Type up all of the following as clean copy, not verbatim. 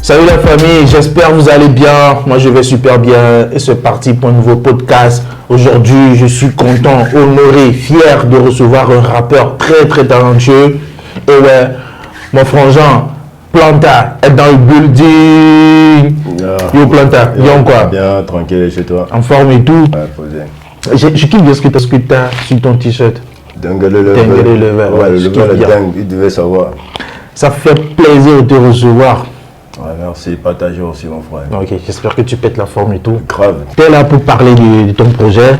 Salut la famille, j'espère que vous allez bien. Moi je vais super bien et c'est parti pour un nouveau podcast. Aujourd'hui je suis content, honoré, fier de recevoir un rappeur très talentueux. Et ouais, mon frangin Planta est dans le building. Yo Planta, bien quoi? Bien, tranquille chez toi. En forme et tout. Ouais, posé. Je kiffe bien ce que tu as sur ton t-shirt. Dingue le level. Dingue le level, Ouais, le je level kiffe est bien. dingue, il devait savoir. Ça fait plaisir de te recevoir. Ouais, merci, partagez aussi mon frère. Ok, j'espère que tu pètes la forme et tout. Grave. Tu es là pour parler de ton projet,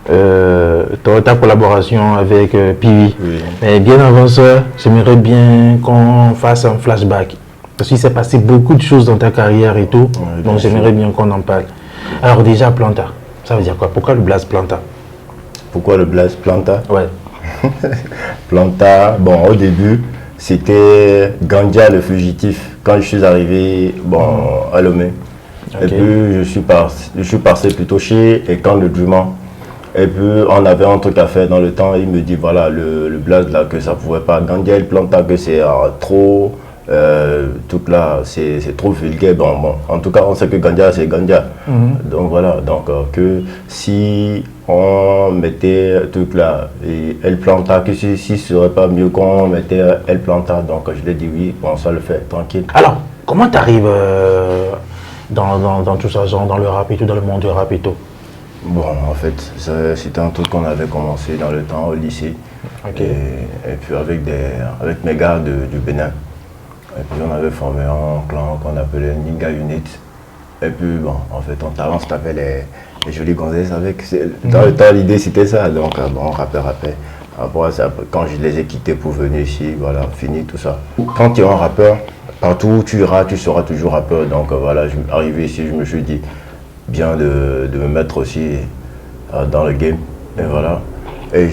ta collaboration avec Piwi. Oui. Mais bien avant ça, j'aimerais bien qu'on fasse un flashback. Parce qu'il s'est passé beaucoup de choses dans ta carrière et tout. Oui, Donc bien sûr. j'aimerais bien qu'on en parle. Alors déjà, Planta, ça veut dire quoi? Pourquoi le blaze Planta? Pourquoi le blaze Planta? Ouais. Planta, bon, au début, c'était Gandia le fugitif. Quand je suis arrivé, bon, à Lomé. Et Ok. puis, je suis passé plutôt chez Ekan le Drummer. Et puis, on avait un truc à faire dans le temps. Il me dit, voilà, le blaze là, que ça pouvait pas. Gandia et Planta, que c'est trop. Tout là, c'est trop vulgaire. Bon, en tout cas, on sait que Gandia, c'est Gandia. Donc voilà, donc que si on mettait tout là, et El Planta, que si ce serait pas mieux qu'on mettait El Planta. Donc je lui ai dit oui, bon, ça le fait, tranquille. Alors, comment tu arrives dans tout ça, genre dans le rap et tout, dans le monde du rap et tout? Bon, en fait, c'était un truc qu'on avait commencé dans le temps au lycée. Ok. Et puis avec mes gars du Bénin. Et puis on avait formé un clan qu'on appelait Ninga Unit. Et puis bon, en fait, on talent, c'était les jolies gonzesses avec. Dans le temps, l'idée c'était ça. Donc bon, on rappait. Après, quand je les ai quittés pour venir ici, voilà, fini tout ça. Quand tu es un rappeur, partout où tu iras, tu seras toujours rappeur. Donc voilà, arrivé ici, je me suis dit, bien de me mettre aussi dans le game. Et voilà. Et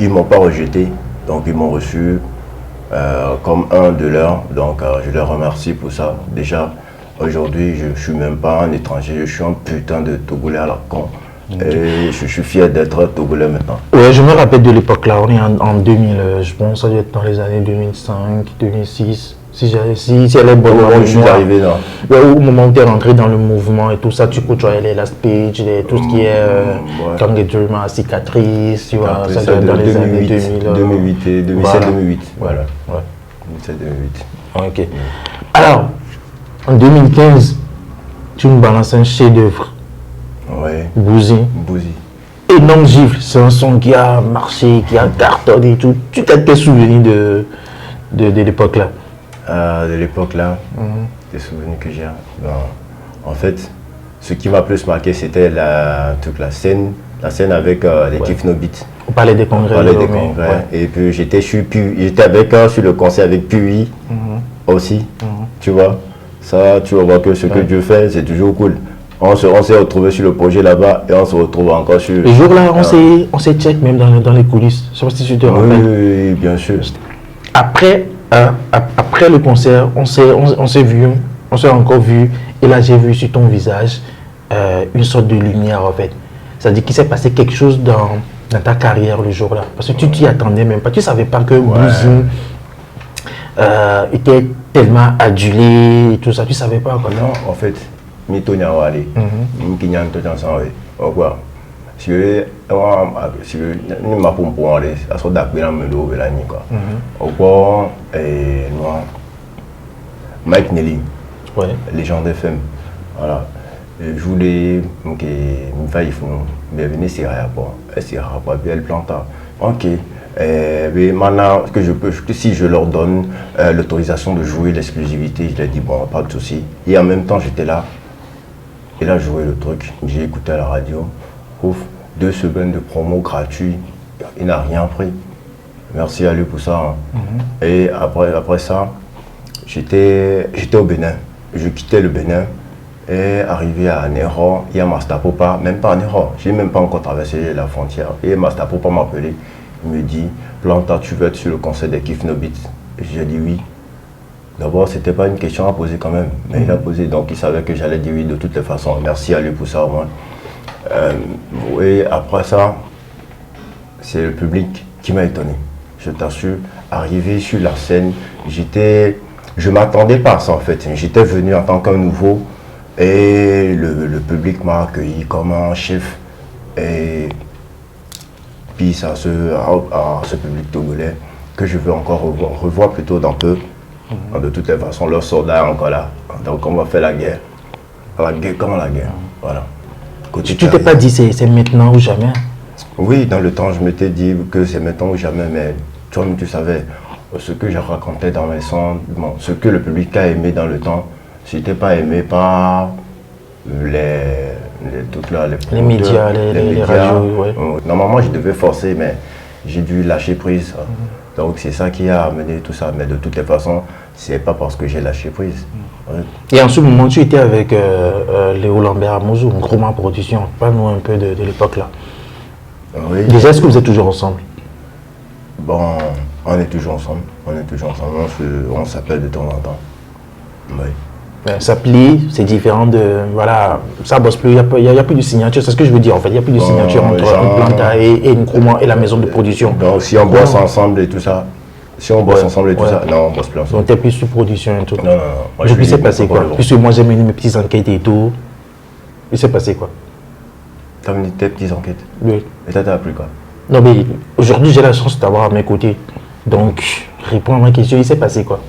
ils ne m'ont pas rejeté, donc ils m'ont reçu comme un de leurs. Donc je les remercie pour ça. Déjà, aujourd'hui, je ne suis même pas un étranger, je suis un putain de Togolais à la con. Et je suis fier d'être Togolais maintenant. Ouais, je me rappelle de l'époque là, on est en 2000, je pense que ça doit être dans les années 2005, 2006. Si elle est bonne, Au moment où je suis arrivé là. Ouais, au moment où tu es rentré dans le mouvement et tout ça, tu côtoyais les last page, tout ce qui est ouais. Gang et Drummer, cicatrice, tu vois, Après ça ça, doit être dans les années 2008, 2000. 2008 et 2007-2008. Voilà. Ouais. 2007-2008. Ok. Alors, en 2015, tu nous balances un chef-d'œuvre, Ouais. Bouzy. Bouzy. Énorme gifle, c'est un son qui a marché, qui a cartonné et tout. Tu t'as tes souvenirs de l'époque là? De l'époque là, des souvenirs que j'ai. Ben, en fait, ce qui m'a plus marqué, c'était la scène avec les Kif No Beat. On parlait des congrès. On parlait de des Lomé, congrès. ouais. Et puis j'étais avec sur le concert avec Puis aussi. Tu vois, ça, tu vas voir que ce que Dieu fait, c'est toujours cool. On s'est retrouvés sur le projet là-bas et on se retrouve encore sur. Le jour là, on s'est check même dans les coulisses. Je sais pas si tu te rappelles. Oui, bien sûr. Après le concert, on s'est encore vu. Et là, j'ai vu sur ton visage une sorte de lumière en fait. C'est-à-dire qu'il s'est passé quelque chose dans ta carrière le jour là. Parce que tu t'y attendais même pas. Tu savais pas que Bouzy était tellement adulé et tout ça. Tu savais pas quoi. Non, en fait, Mito Nyawale, Mkinyan Tojansanwe, quoi. Si ni ma pompo ale aso dakbira melo belani quoi. Quoi Mike Nelly, Ouais. légende FM. Voilà. Je voulais que me fasse bienvenue sur rapport. C'est rapport bien le planta. OK. Mais maintenant que si je leur donne l'autorisation de jouer l'exclusivité, je leur dis bon, pas de souci. Et en même temps, j'étais là. Et là, je jouais le truc. J'ai écouté à la radio. Ouf, 2 semaines de promo gratuit. Il n'a rien pris. Merci à lui pour ça. Et après ça, j'étais au Bénin. Je quittais le Bénin et arrivé à Nero, il y a Mastapopa, même pas à Nero, je n'ai même pas encore traversé la frontière. Et Mastapopa m'a appelé, il me dit, Planta, tu veux être sur le concert des Kif No Beat? J'ai dit oui. D'abord, ce n'était pas une question à poser quand même, mais il a posé, donc il savait que j'allais dire oui de toutes les façons. Merci à lui pour ça au moins. Et après ça, c'est le public qui m'a étonné. Je t'assure, arrivé sur la scène, j'étais je ne m'attendais pas à ça en fait. J'étais venu en tant qu'un nouveau et le public m'a accueilli comme un chef. Et puis à ce public togolais que je veux encore revoir plutôt dans peu. De toutes les façons, leur soldat est encore là. Donc on va faire la guerre. La guerre comme la guerre. Voilà. Tu t'es pas dit c'est maintenant ou jamais? Oui, dans le temps, je m'étais dit que c'est maintenant ou jamais, mais toi-même tu savais, ce que je racontais dans mes sons, bon, ce que le public a aimé dans le temps, c'était pas aimé par les médias, les radios. Ouais. Normalement, je devais forcer, mais j'ai dû lâcher prise. Donc c'est ça qui a amené tout ça. Mais de toutes les façons, c'est pas parce que j'ai lâché prise. Ouais. Et en ce moment, tu étais avec Léo Lambert à Mozou, Nkrumah Production. Parle-nous un peu de l'époque là. Oui. Déjà, est-ce que vous êtes toujours ensemble? Bon, on est toujours ensemble. On est toujours ensemble. On s'appelle de temps en temps. Oui. S'appeler, c'est différent de. Voilà, ça bosse plus, il n'y a plus de signature, c'est ce que je veux dire en fait. Il n'y a plus de signature entre Planta et Nkrumah et la maison de production. Donc, si on bosse ensemble et tout ça. Si on bosse ensemble et tout ça, non, on bosse plus ensemble. Donc, tu es plus sous production et tout. Non. Depuis, c'est passé quoi? Puisque moi, j'ai mené mes petites enquêtes et tout. Il s'est passé quoi? Tu as mené tes petites enquêtes? Oui. Et t'as appris quoi? Non, mais aujourd'hui, j'ai la chance d'avoir à mes côtés. Donc, réponds à ma question, il s'est passé quoi?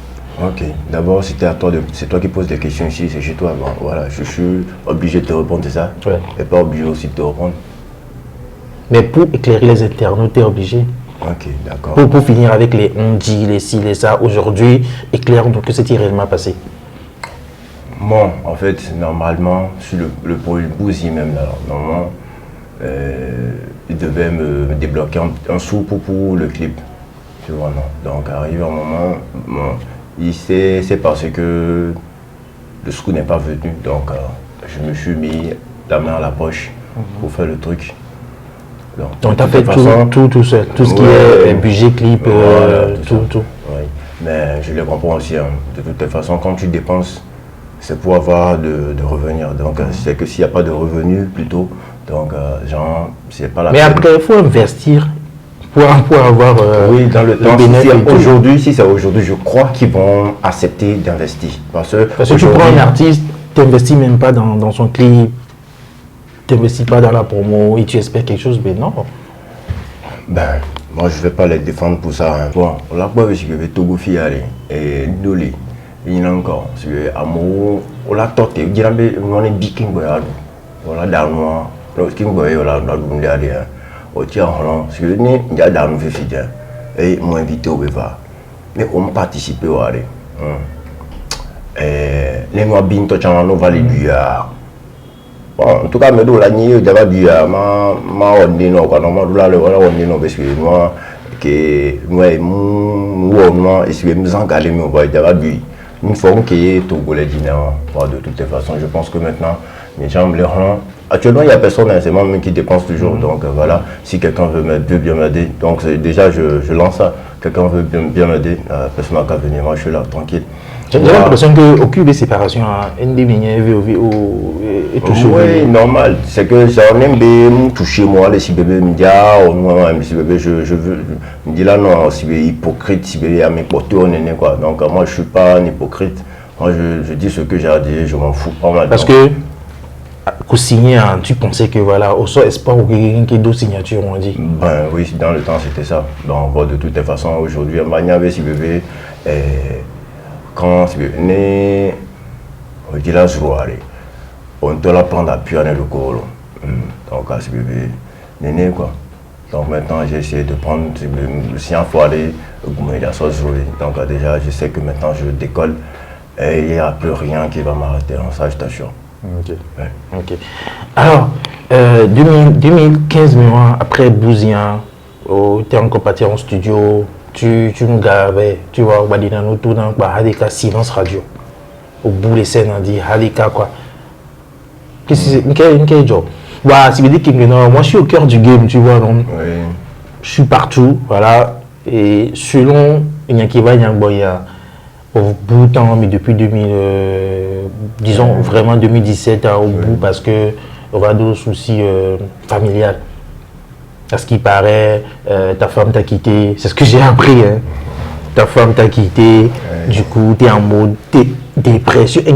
Ok, d'abord c'est toi qui poses des questions ici, c'est chez toi. Bon, voilà, je suis obligé de te répondre, c'est ça? Ouais. Et pas obligé aussi de te répondre. Mais pour éclairer les internautes, tu es obligé. Ok, d'accord. Pour finir avec les on dit, les ci, les ça, aujourd'hui, éclaire-nous que c'est réellement passé. Bon, en fait, normalement, sur le projet Bouzy même, là, normalement, il devait me débloquer un sou pour le clip. Tu vois, non. Donc, arrivé un moment, bon, c'est parce que le sou n'est pas venu. Donc, je me suis mis la main à la poche pour faire le truc. Donc, tu as fait tout seul, tout ce qui est budget, clip, tout. Oui. Mais je le comprends aussi. Hein. De toutes les façons, quand tu dépenses, c'est pour avoir de revenus. Donc, c'est que s'il n'y a pas de revenus, plutôt, donc, genre, c'est pas la Mais après, il faut investir pour avoir oui, dans le temps. Si c'est aujourd'hui, je crois qu'ils vont accepter d'investir. Parce que tu prends un artiste, tu n'investis même pas dans son clip, tu n'investis pas dans la promo et tu espères quelque chose, mais non. Ben, moi, je ne vais pas les défendre pour ça. Hein. Bon, là, je vais Togo Fiale et Ndoli. Il y a encore. Parce que Amo, on l'a torté. On est biking boyado. On l'a d'armoire. King boy, on l'a d'armoire. Au tir en Hollande, parce que il y a d'armoire fidèle. Et ils m'ont invité au Béva. Mais on participé au Haré. Les noirs binto channel va les buya. Bon, en tout cas, mais d'où la nuit, il y a buya. Ma on dit non, quoi. Normalement, on dit non, parce que moi, moi, et si je me engage, on va y avoir buya. Une fois qu'il y ait Togolais dînant, de toutes les façons, je pense que maintenant, les gens me le rendent. Actuellement, il n'y a personne, c'est moi-même qui dépense toujours. Donc voilà, si quelqu'un veut bien m'aider, donc déjà je lance ça. Quelqu'un veut bien m'aider, personne n'a qu'à venir, moi je suis là, tranquille. J'ai l'impression qu'aucune des séparations a une et touché. Oui, normal. C'est que j'en aime bien toucher moi, les bébés me disent, ah, moi, si bébé, je veux. Me dit là, non, si bébé hypocrite, si bébé à mes potes, on est quoi. Donc moi, je ne suis pas un hypocrite. Moi, je dis ce que j'ai à dire, je m'en fous pas mal. Parce que, pour signer, tu pensais que voilà, au sort espoir ou quelqu'un qui a d'autres signatures, on dit. Ben oui, dans le temps, c'était ça. Donc de toutes les façons, aujourd'hui, si bébé, quand si bébé, on dit là, on te la prendre à puer le col. Donc, c'est bébé, néné quoi. Donc maintenant, j'ai essayé de prendre, si il faut aller, donc déjà, je sais que maintenant, je décolle et il n'y a plus rien qui va m'arrêter. Ça, je t'assure. Ok. Ouais. Ok. Alors, 2015, après Bouzien, tu es encore parti en studio, tu nous gavais, tu vois, nous tournons par Hadika Silence Radio. Au bout des scènes, on dit Hadika quoi. Qu'est-ce que c'est? Quel job? Bah, c'est dire que moi je suis au cœur du game, tu vois, non? Oui. Je suis partout, voilà. Et selon Nyakiva Nyangboya, au bout de temps, mais depuis 2000, disons vraiment 2017, au bout, parce que on va d'autres soucis familial. À ce qui paraît, ta femme t'a quitté, c'est ce que j'ai appris. Hein. ta femme t'a quitté, du coup, tu es en mode dépression. Et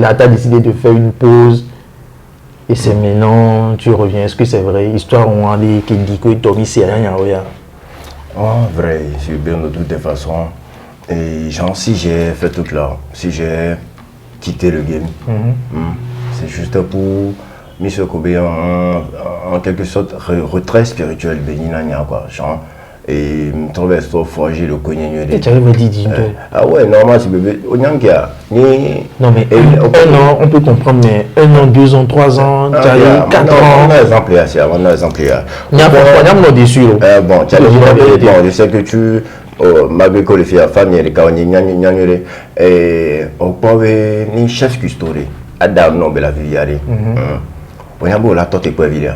là, tu as décidé de faire une pause. Et c'est maintenant, tu reviens. Est-ce que c'est vrai? Histoire, on dit que Diko et Tommy, c'est rien. Vrai, c'est bien de toutes les façons. Et genre, si j'ai fait tout là, si j'ai quitté le game, c'est juste pour Monsieur Kobe en quelque sorte retrait spirituel, Béninania, quoi. Genre, et me trouver ça forger le cogné. Et tu arrives à dire ah ouais, normal, c'est bébé. Non, mais un an, on peut comprendre, mais 1 an, 2 ans, 3 ans, tu as eu 4 ans. On a exemple là, c'est un exemple là. Il n'y a pas dessus. Bon, tu as je sais que tu. Malgré que les filles à femme, il y a des et on peut ni chef custodé. Adam non, la vie aller. On y a beau la tête pour vivre.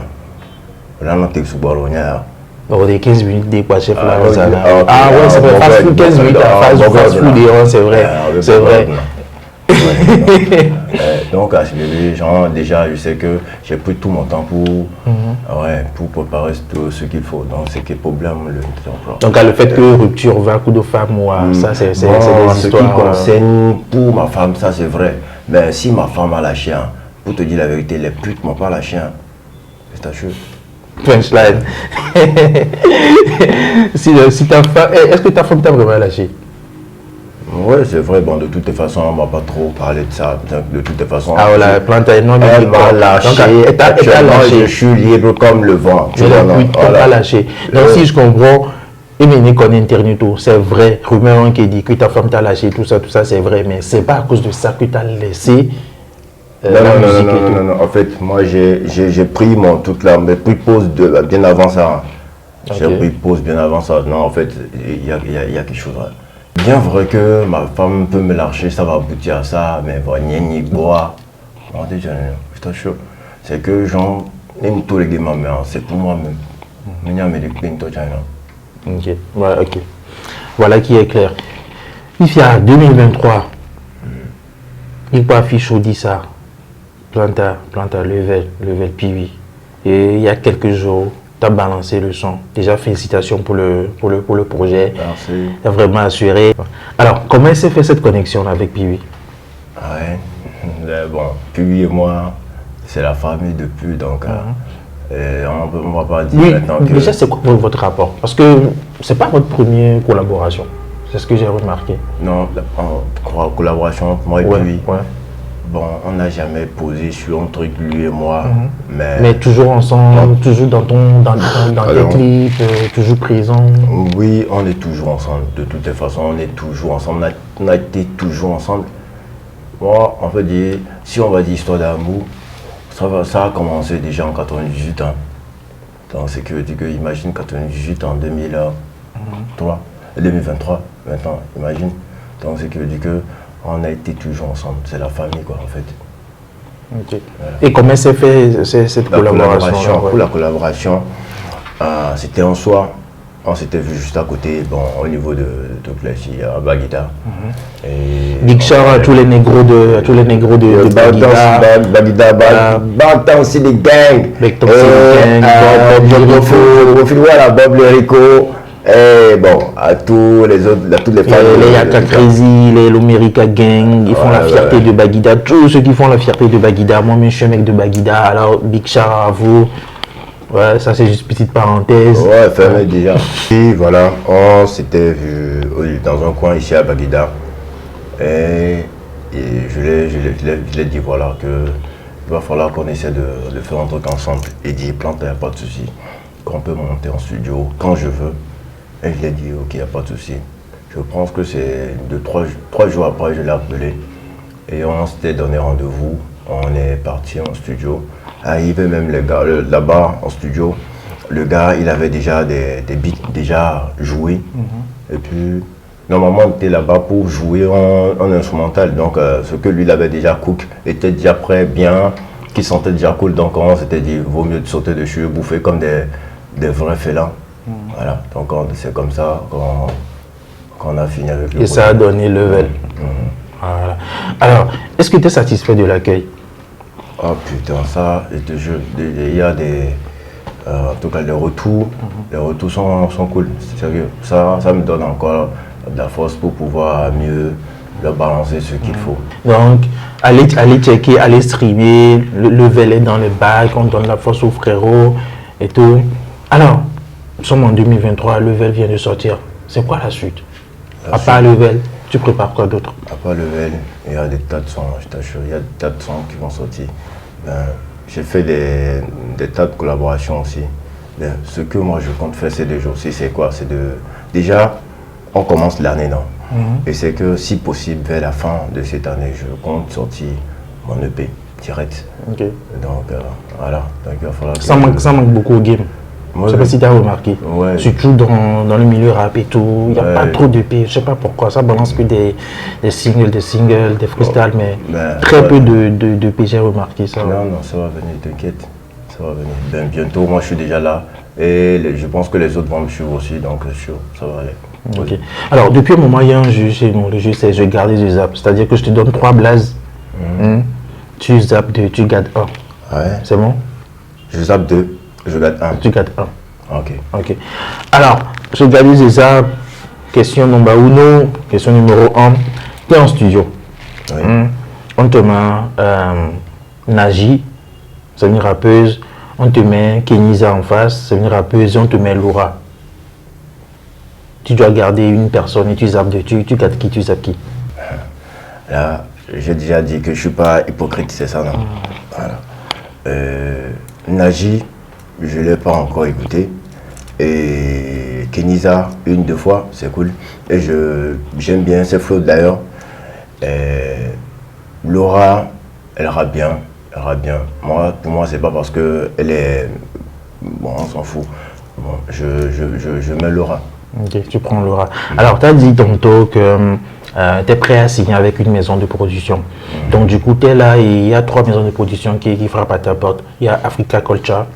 Là, on est sous Bologna. Oh, des 15 minutes dépassé là. Ah ouais, c'est vrai, fast food 15 minutes, fast food, c'est vrai. C'est vrai. Donc, à ce bébé, genre, déjà, je sais que j'ai pris tout mon temps pour préparer tout ce qu'il faut. Donc, c'est quel problème le emploi. Donc, le fait que rupture va coup de femme, ça, c'est des histoires. Ce qui concerne pour ma femme, ça, c'est vrai. Mais si ma femme a lâché, pour te dire la vérité, les putes m'ont pas lâché. C'est ta chose. Punchline. Si ta femme, est-ce que ta femme t'a vraiment lâché? Oui, c'est vrai. Bon, de toutes les façons, on ne va pas trop parler de ça. De toutes les façons. Ah voilà, plante non, elle m'a lâché. Elle t'a lâché. Je suis libre comme le vent. Tu l'as lâché. Donc si je comprends, et bien qu'on internet tout, c'est vrai. Rumeur qui dit que ta femme t'a lâché, tout ça, c'est vrai. Mais c'est pas à cause de ça que tu as laissé. Non. En fait, moi, j'ai pris mes pris pause bien avant ça. J'ai pris pause bien avant ça. Non, en fait, il y a quelque chose. Bien vrai que ma femme peut me lâcher, ça va aboutir à ça, mais bon, ni bois. C'est chaud. C'est que j'en aime tous les gamins, mais c'est pour moi-même. Ok, voilà, ok. Voilà qui est clair. Il y a 2023. Il peut afficher dit ça. Planta, level Piwi. Et il y a quelques jours, tu as balancé le son. Déjà, félicitations pour le projet. Merci. Tu as vraiment assuré. Alors, comment s'est fait cette connexion avec Piwi? Ouais, bon, Piwi et moi, c'est la famille depuis, donc on ne va pas dire maintenant que... Déjà, c'est quoi votre rapport? Parce que c'est pas votre première collaboration. C'est ce que j'ai remarqué. Non, en collaboration, moi et Piwi. Ouais. Bon, on n'a jamais posé sur un truc, lui et moi, mais toujours ensemble, toujours dans tes clips, toujours présent. Oui, on est toujours ensemble. De toutes les façons, on est toujours ensemble. On a été toujours ensemble. Moi, on peut dire, si on va dire histoire d'amour, ça a commencé déjà en 98 ans. Donc, c'est que, imagine 98 en 2023, maintenant, imagine. Donc, c'est que, on a été toujours ensemble, c'est la famille quoi en fait. Okay. Voilà. Et comment s'est fait cette collaboration? Pour la collaboration, c'était en soi, on s'était vu juste à côté, bon, au niveau de Plessis, à Baguida. Big shout à tous les négros de Baguida. Baguida aussi des gangs. Bob le Rico. Et bon, à tous les autres, à toutes les femmes. Les Yaka Crazy, les Lomerica Gang, ils font la fierté de Baguida. Tous ceux qui font la fierté de Baguida. Moi-même, je suis un mec de Baguida. Alors, big shout à vous. Ouais, ça c'est juste une petite parenthèse. Ouais, fermé déjà. Et voilà, on s'était vu dans un coin ici à Baguida. Et je l'ai dit, voilà, qu'il va falloir qu'on essaie de faire un truc ensemble. Et dit, plante, il n'y a pas de souci. Qu'on peut monter en studio quand je veux. Et je lui ai dit, ok, il n'y a pas de souci. Je pense que c'est 3 jours après, je l'ai appelé. Et on s'était donné rendez-vous. On est parti en studio. Arrivé même les gars là-bas en studio. Le gars, il avait déjà des beats déjà joués. Et puis, normalement, on était là-bas pour jouer en instrumental. Donc, ce que lui, il avait déjà cook, était déjà prêt, bien, qui sentait déjà cool. Donc, on s'était dit, vaut mieux de sauter dessus, bouffer comme des vrais félins. Voilà, donc c'est comme ça qu'on a fini avec le et ça a donné level. Voilà. Alors, est-ce que tu es satisfait de l'accueil? Oh putain, ça, je te jure, il y a En tout cas, les retours sont cool. C'est sérieux. Ça me donne encore de la force pour pouvoir mieux leur balancer ce qu'il faut. Donc, allez checker, allez streamer, le level est dans le bac, on donne la force aux frérots et tout. Alors, nous sommes en 2023, Level vient de sortir. C'est quoi la suite? À part Level, tu prépares quoi d'autre? À part Level, il y a des tas de sons, je t'assure, il y a des tas de sons qui vont sortir. J'ai fait des tas de collaborations aussi. Ce que moi je compte faire ces 2 jours-ci, c'est quoi? C'est déjà, on commence l'année, non? Et c'est que si possible, vers la fin de cette année, je compte sortir mon EP direct. Okay. Donc voilà. Donc, il va falloir ça manque beaucoup au game. Je ne sais pas si tu as remarqué. Ouais. Surtout dans le milieu rap et tout, il n'y a pas trop de d'EP. Je ne sais pas pourquoi. Ça balance que des singles, des freestyles, mais très peu de EP, j'ai remarqué ça. Non, ça va venir, t'inquiète. Ça va venir. Bientôt, moi je suis déjà là. Et je pense que les autres vont me suivre aussi, donc sûr, ça va aller. Okay. Alors, depuis un moment, il y a un jeu chez nous. Le jeu, c'est je garde et je zappe. C'est-à-dire que je te donne 3 blazes. Tu zappes 2, tu gardes 1. Ouais. C'est bon? Je zappe 2, je garde 1. Tu gardes 1. Ok. Alors, je garde et je zappe. Question numéro 1. Question numéro 1. Tu es en studio. Oui. On te met Naji, c'est une rappeuse. On te met Kenisa en face, c'est une rappeuse. Et on te met Laura. Tu dois garder une personne et tu zappes dessus. Tu gardes qui, tu zappes qui? Là, j'ai déjà dit que je ne suis pas hypocrite, c'est ça, non? Voilà. Naji, je ne l'ai pas encore écouté. Et Kenisa, 1-2 fois, c'est cool. Et j'aime bien ses flows d'ailleurs. Laura, elle rappe bien. Pour moi, c'est pas parce qu'elle est... Bon, on s'en fout. Bon, je mets Laura. Ok, tu prends Laura. Alors, tu as dit tantôt que tu es prêt à signer avec une maison de production. Donc, du coup, tu es là et il y a 3 maisons de production qui frappent à ta porte. Il y a Africa Culture,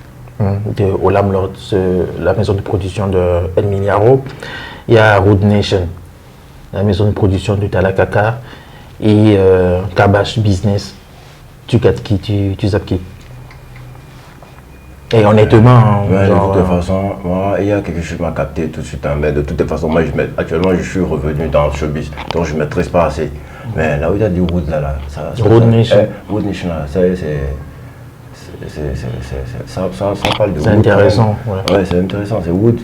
de Olam Lord, la maison de production de El Miliaro. Il y a Road Nation, la maison de production de Talakaka. Et Kabash Business. Tu gardes qui, tu zappes qui? Et honnêtement, de toute façon, moi, il y a quelque chose qui m'a capté tout de suite. Mais de toute façon, moi, actuellement, je suis revenu dans le showbiz, donc je ne maîtrise pas assez. Mais là où il y a du Road, Road Nation. Road Nation, ça parle de Wood. C'est intéressant. Ouais, c'est intéressant, c'est Wood.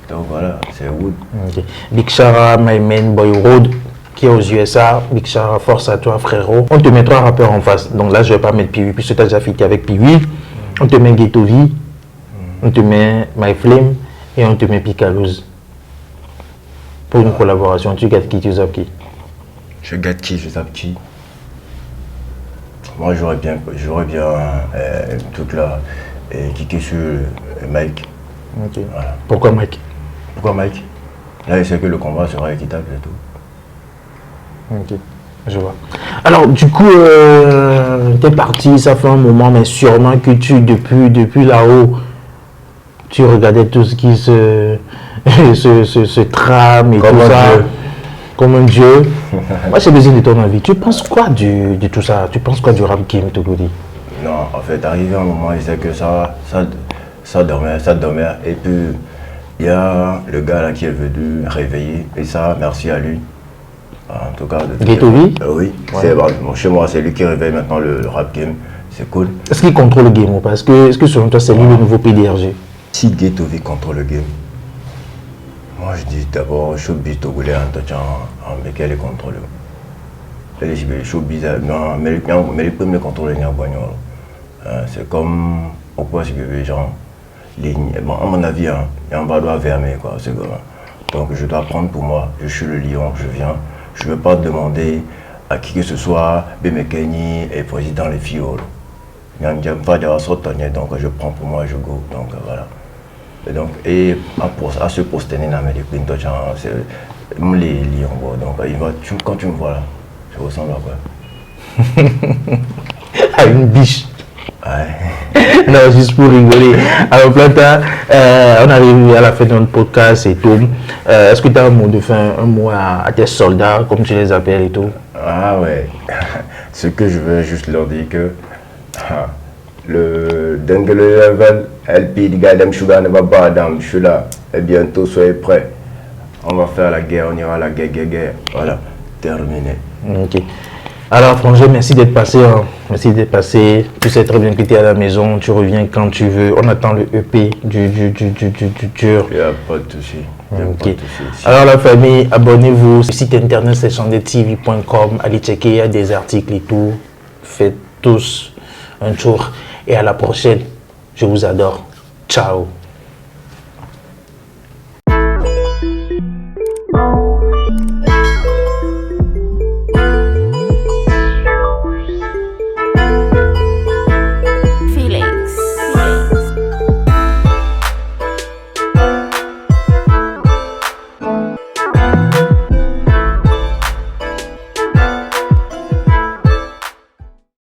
Donc voilà, c'est Wood. Okay. Big Shara, My Man Boy Road, qui est aux USA. Big Shara, force à toi, frérot. On te met 3 rappeurs en face. Donc là, je ne vais pas mettre Piwi, puisque tu as déjà fité avec Piwi. On te met Ghetto V, on te met My Flame et on te met Picalouz. Pour une collaboration, tu gardes qui, tu zappes qui? Je garde qui, je zappe qui? Moi, j'aurais bien tout là, kické sur Mike. Okay. Voilà. Pourquoi Mike? Là, il sait que le combat sera équitable et tout. Ok, je vois. Alors, du coup, tu es parti, ça fait un moment, mais sûrement que depuis là-haut, tu regardais tout ce qui se trame et comme tout ça. Dieu. Comme un dieu. Moi, j'ai besoin de ton avis. Tu penses quoi de tout ça? Tu penses quoi du rap game, Togodi? Non, en fait, arrivé un moment, il sait que ça dormait. Et puis, il y a le gars là qui est venu réveiller. Et ça, merci à lui. En tout cas, Ghetto V? Oui, ouais. Chez moi, c'est lui qui réveille maintenant le rap game. C'est cool. Est-ce qu'il contrôle le game ou pas? Est-ce que selon toi, c'est lui le nouveau PDRG? Si Ghetto V contrôle le game, moi je dis d'abord showbiz togolais en lequel il contrôle. Les showbiz, mais les premiers contrôles, c'est comme au point que les gens, bon, à mon avis, il y a un bateau à vermer, quoi, c'est comme. Donc je dois prendre pour moi, je suis le lion, je viens. Je ne veux pas demander à qui que ce soit, Bemekeni et président les filles. Donc je prends pour moi, je go. Donc voilà. Et à ce poste, c'est les lions. Donc quand tu me vois là, je ressemble à quoi? À une biche. Ouais. Non, juste pour rigoler. Alors, Plata, on arrive à la fin de notre podcast et tout. Est-ce que tu as un mot de fin, un mot à tes soldats, comme tu les appelles et tout? Ah ouais. Ce que je veux juste leur dire que le Dengele Level LP, Digadem, Sugar, Nevabadam, je suis là. Et bientôt, soyez prêts. On va faire la guerre, on ira à la guerre. Voilà, terminé. Ok. Alors, Frangé, merci d'être passé. Hein. Merci d'être passé. Tu sais très bien que tu es à la maison. Tu reviens quand tu veux. On attend le EP du dur. Il n'y a pas de souci. Okay. Alors, la famille, abonnez-vous. Le site internet, c'est chandetv.com. Allez checker, il y a des articles et tout. Faites tous un tour. Et à la prochaine. Je vous adore. Ciao.